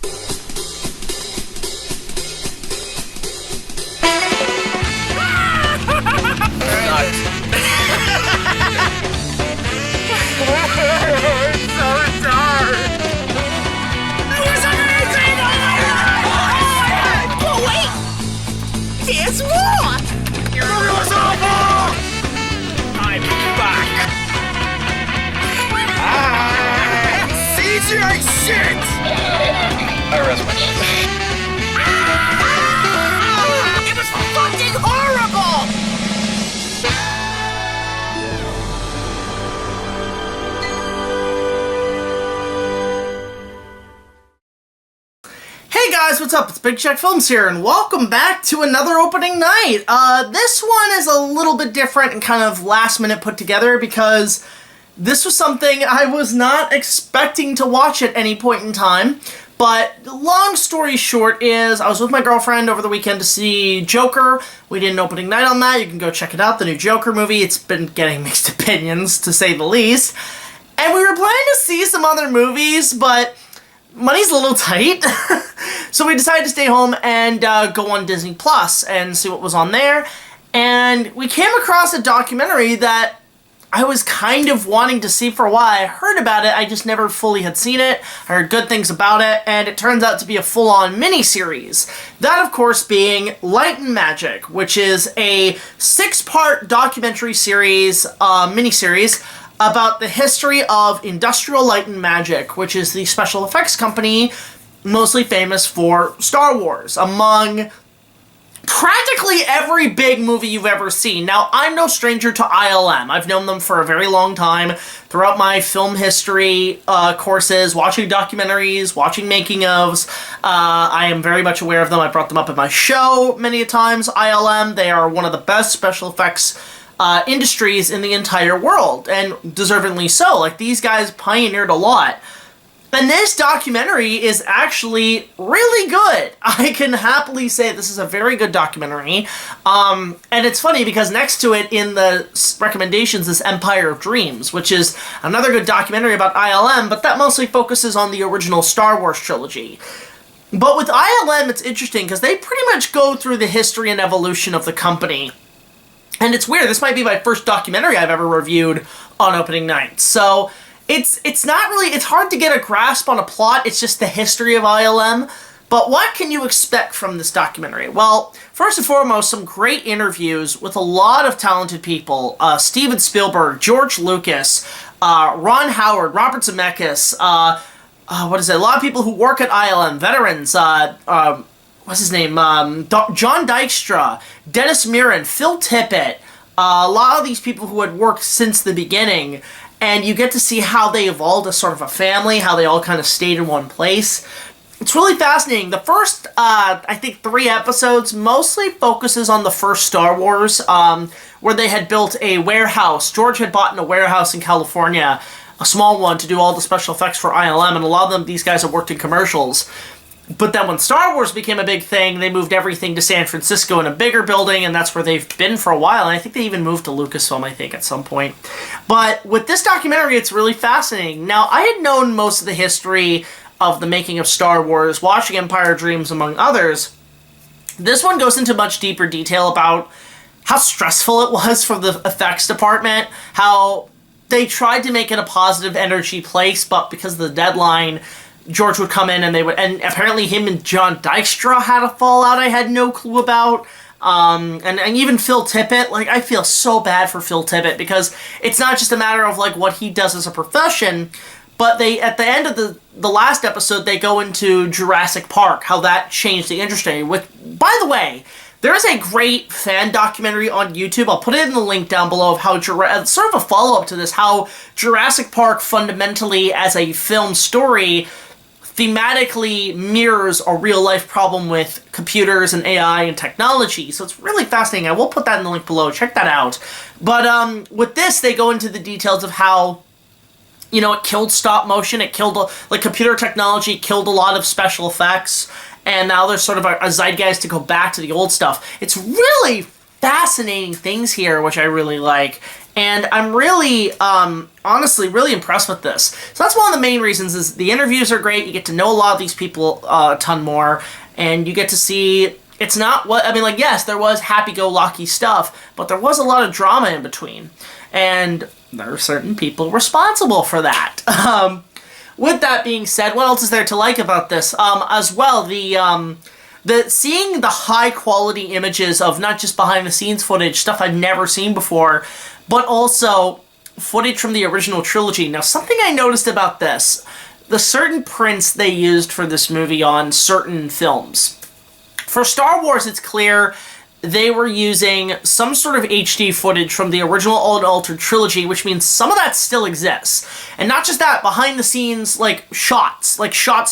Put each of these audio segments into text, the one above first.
There's more! I'm back! CGI shit! I rest my case. It was fucking horrible! Hey guys, what's up? It's BigJackFilms here, and welcome back to another opening night. This one is a little bit different and kind of last minute put together because this was something I was not expecting to watch at any point in time. But long story short is, I was with my girlfriend over the weekend to see Joker. We did an opening night on that. You can go check it out, the new Joker movie. It's been getting mixed opinions, to say the least. And we were planning to see some other movies, but money's a little tight, so we decided to stay home and go on Disney Plus and see what was on there. And we came across a documentary that I was kind of wanting to see for a while. I heard about it, I just never fully had seen it. I heard good things about it, and it turns out to be a full-on miniseries. That, of course, being Light and Magic, which is a 6-part documentary series, miniseries, about the history of Industrial Light and Magic, which is the special effects company mostly famous for Star Wars, among practically every big movie you've ever seen. Now, I'm no stranger to ILM. I've known them for a very long time. Throughout my film history courses, watching documentaries, watching making-ofs, I am very much aware of them. I brought them up in my show many times. ILM, they are one of the best special effects industries in the entire world, and deservingly so. Like, these guys pioneered a lot. And this documentary is actually really good. I can happily say this is a very good documentary. And it's funny because next to it in the recommendations is Empire of Dreams, which is another good documentary about ILM, but that mostly focuses on the original Star Wars trilogy. But with ILM, it's interesting because they pretty much go through the history and evolution of the company. And it's weird, this might be my first documentary I've ever reviewed on opening night. So, it's not really, it's hard to get a grasp on a plot, it's just the history of ILM. But what can you expect from this documentary? Well, first and foremost, some great interviews with a lot of talented people. Steven Spielberg, George Lucas, Ron Howard, Robert Zemeckis, a lot of people who work at ILM, veterans, what's his name? John Dykstra, Dennis Muren, Phil Tippett, a lot of these people who had worked since the beginning, and you get to see how they evolved as sort of a family, how they all kind of stayed in one place. It's really fascinating. The first, I think, 3 episodes mostly focuses on the first Star Wars, where they had built a warehouse. George had bought in a warehouse in California, a small one, to do all the special effects for ILM, and a lot of them, these guys have worked in commercials. But then when Star Wars became a big thing, they moved everything to San Francisco in a bigger building, and that's where they've been for a while. And I think they even moved to Lucasfilm, I think, at some point. But with this documentary, it's really fascinating. Now, I had known most of the history of the making of Star Wars, watching Empire of Dreams, among others. This one goes into much deeper detail about how stressful it was for the effects department, how they tried to make it a positive energy place, but because of the deadline, George would come in and and apparently him and John Dykstra had a fallout I had no clue about. And even Phil Tippett, like, I feel so bad for Phil Tippett because it's not just a matter of, like, what he does as a profession, but they, at the end of the last episode, they go into Jurassic Park, how that changed the industry. Which, by the way, there is a great fan documentary on YouTube. I'll put it in the link down below of how sort of a follow-up to this, how Jurassic Park fundamentally, as a film story, thematically mirrors a real-life problem with computers and AI and technology. So it's really fascinating. I will put that in the link below. Check that out. But with this, they go into the details of how, you know, it killed stop motion. It killed, like, computer technology killed a lot of special effects. And now there's sort of a zeitgeist to go back to the old stuff. It's really fascinating things here, which I really like. And I'm really, honestly, really impressed with this. So that's one of the main reasons is the interviews are great. You get to know a lot of these people a ton more. And you get to see, it's not what, I mean, like, yes, there was happy-go-lucky stuff, but there was a lot of drama in between. And there are certain people responsible for that. With that being said, what else is there to like about this? As well, seeing the high-quality images of not just behind-the-scenes footage, stuff I've never seen before, but also footage from the original trilogy. Now, something I noticed about this, the certain prints they used for this movie on certain films. For Star Wars, it's clear they were using some sort of HD footage from the original Unaltered trilogy, which means some of that still exists. And not just that, behind the scenes, like shots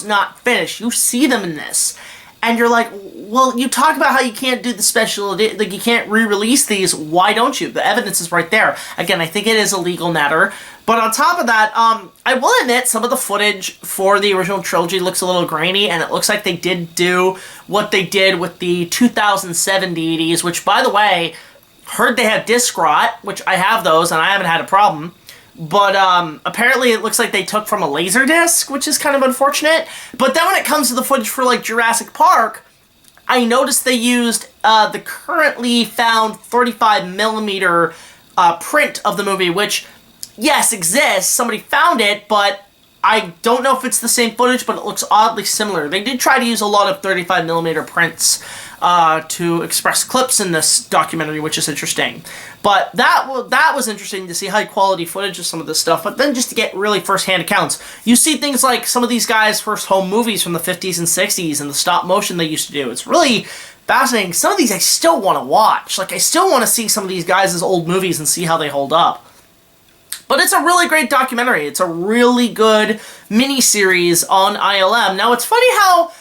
not finished. You see them in this. And you're like, well, you talk about how you can't do the special, like you can't re-release these, why don't you? The evidence is right there. Again, I think it is a legal matter. But on top of that, I will admit some of the footage for the original trilogy looks a little grainy, and it looks like they did do what they did with the 2007 DVDs, which, by the way, heard they have disc rot, which I have those, and I haven't had a problem. But apparently it looks like they took from a Laserdisc, which is kind of unfortunate. But then when it comes to the footage for, like, Jurassic Park, I noticed they used the currently found 35mm print of the movie, which, yes, exists. Somebody found it, but I don't know if it's the same footage, but it looks oddly similar. They did try to use a lot of 35mm prints to express clips in this documentary, which is interesting. But that was interesting to see high quality footage of some of this stuff, but then just to get really first-hand accounts. You see things like some of these guys' first home movies from the 50s and 60s and the stop motion they used to do. It's really fascinating. Some of these I still want to watch. Like, I still want to see some of these guys' old movies and see how they hold up. But it's a really great documentary. It's a really good mini-series on ILM. Now, it's funny how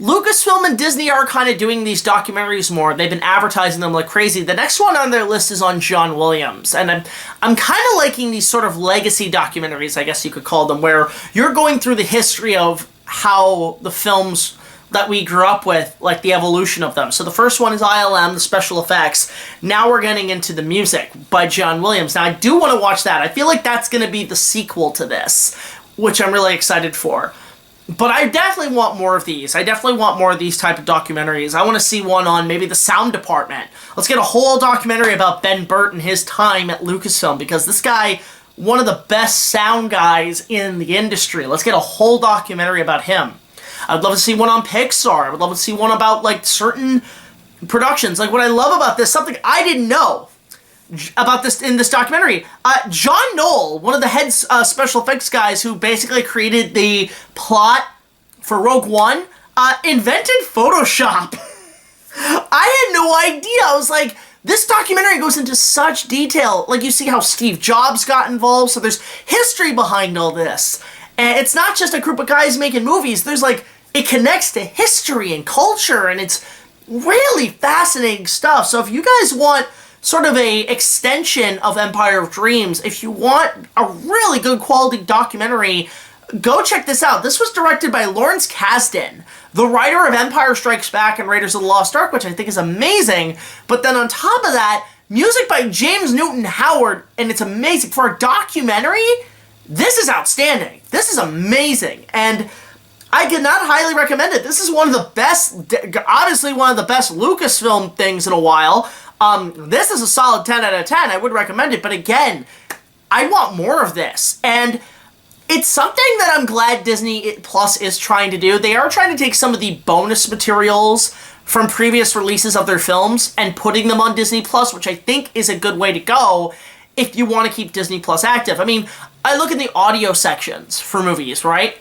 Lucasfilm and Disney are kind of doing these documentaries more. They've been advertising them like crazy. The next one on their list is on John Williams. And I'm kind of liking these sort of legacy documentaries, I guess you could call them, where you're going through the history of how the films that we grew up with, like the evolution of them. So the first one is ILM, the special effects. Now we're getting into the music by John Williams. Now I do want to watch that. I feel like that's going to be the sequel to this, which I'm really excited for. But I definitely want more of these. I definitely want more of these type of documentaries. I want to see one on maybe the sound department. Let's get a whole documentary about Ben Burtt and his time at Lucasfilm, because this guy, one of the best sound guys in the industry. Let's get a whole documentary about him. I'd love to see one on Pixar. I would love to see one about, like, certain productions. Like, what I love about this, something I didn't know about this in this documentary. John Knoll, one of the head special effects guys who basically created the plot for Rogue One, invented Photoshop. I had no idea. I was like, this documentary goes into such detail. Like, you see how Steve Jobs got involved, so there's history behind all this. And it's not just a group of guys making movies. There's, like, it connects to history and culture, and it's really fascinating stuff. So if you guys want sort of a extension of Empire of Dreams, if you want a really good quality documentary, go check this out. This was directed by Lawrence Kasdan, the writer of Empire Strikes Back and Raiders of the Lost Ark, which I think is amazing. But then on top of that, music by James Newton Howard, and it's amazing. For a documentary, this is outstanding. This is amazing. And I cannot highly recommend it. This is one of the best, obviously one of the best Lucasfilm things in a while. This is a solid 10 out of 10. I would recommend it. But again, I want more of this. And it's something that I'm glad Disney Plus is trying to do. They are trying to take some of the bonus materials from previous releases of their films and putting them on Disney Plus, which I think is a good way to go if you want to keep Disney Plus active. I mean, I look in the audio sections for movies, right?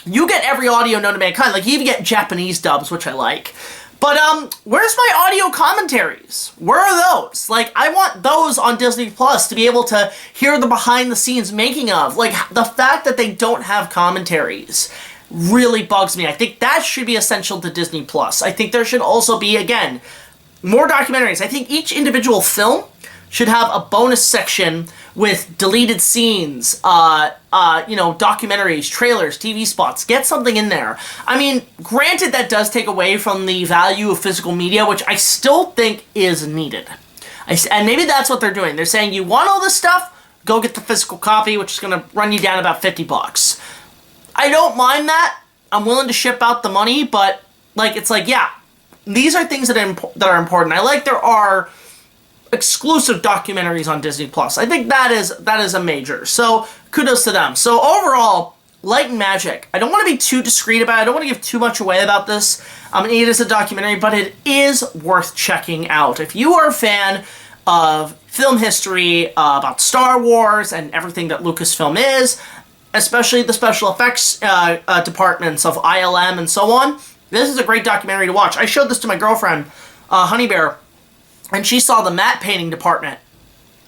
You get every audio known to mankind. Like, you even get Japanese dubs, which I like. But, where's my audio commentaries? Where are those? Like, I want those on Disney Plus to be able to hear the behind-the-scenes making of. Like, the fact that they don't have commentaries really bugs me. I think that should be essential to Disney Plus. I think there should also be, again, more documentaries. I think each individual film should have a bonus section with deleted scenes, documentaries, trailers, TV spots. Get something in there. I mean, granted, that does take away from the value of physical media, which I still think is needed. And maybe that's what they're doing. They're saying, you want all this stuff? Go get the physical copy, which is going to run you down about $50. I don't mind that. I'm willing to ship out the money, but, yeah, these are things that are important. I like there are exclusive documentaries on Disney Plus. I think that is a major. So kudos to them. So overall, Light and Magic. I don't want to be too discreet about it. I don't want to give too much away about this. It is a documentary, but it is worth checking out. If you are a fan of film history, about Star Wars and everything that Lucasfilm is, especially the special effects departments of ILM and so on, this is a great documentary to watch. I showed this to my girlfriend, Honey Bear, and she saw the matte painting department,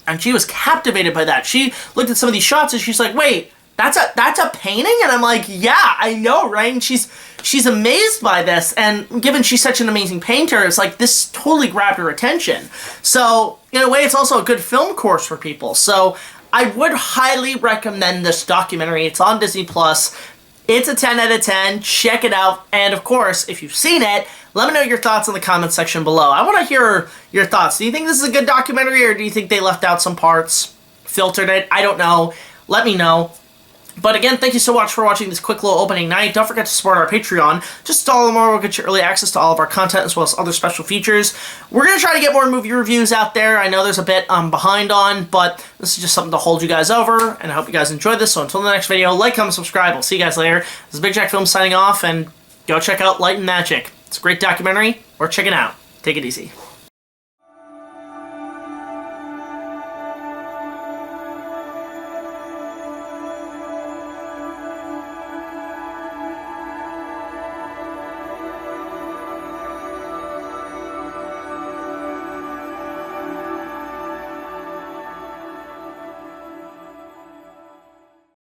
and she was captivated by that. She looked at some of these shots, and she's like, wait, that's a painting? And I'm like, yeah, I know, right? And she's amazed by this, and given she's such an amazing painter, it's like, this totally grabbed her attention. So, in a way, it's also a good film course for people. So, I would highly recommend this documentary. It's on Disney Plus. It's a 10 out of 10. Check it out. And of course, if you've seen it, let me know your thoughts in the comments section below. I want to hear your thoughts. Do you think this is a good documentary, or do you think they left out some parts, filtered it? I don't know. Let me know. But again, thank you so much for watching this quick little opening night. Don't forget to support our Patreon. Just $1 more will get you early access to all of our content as well as other special features. We're going to try to get more movie reviews out there. I know there's a bit I'm behind on, but this is just something to hold you guys over, and I hope you guys enjoyed this. So until the next video, like, comment, subscribe. We'll see you guys later. This is BigJackFilms signing off, and go check out Light and Magic. It's a great documentary. Or check it out. Take it easy.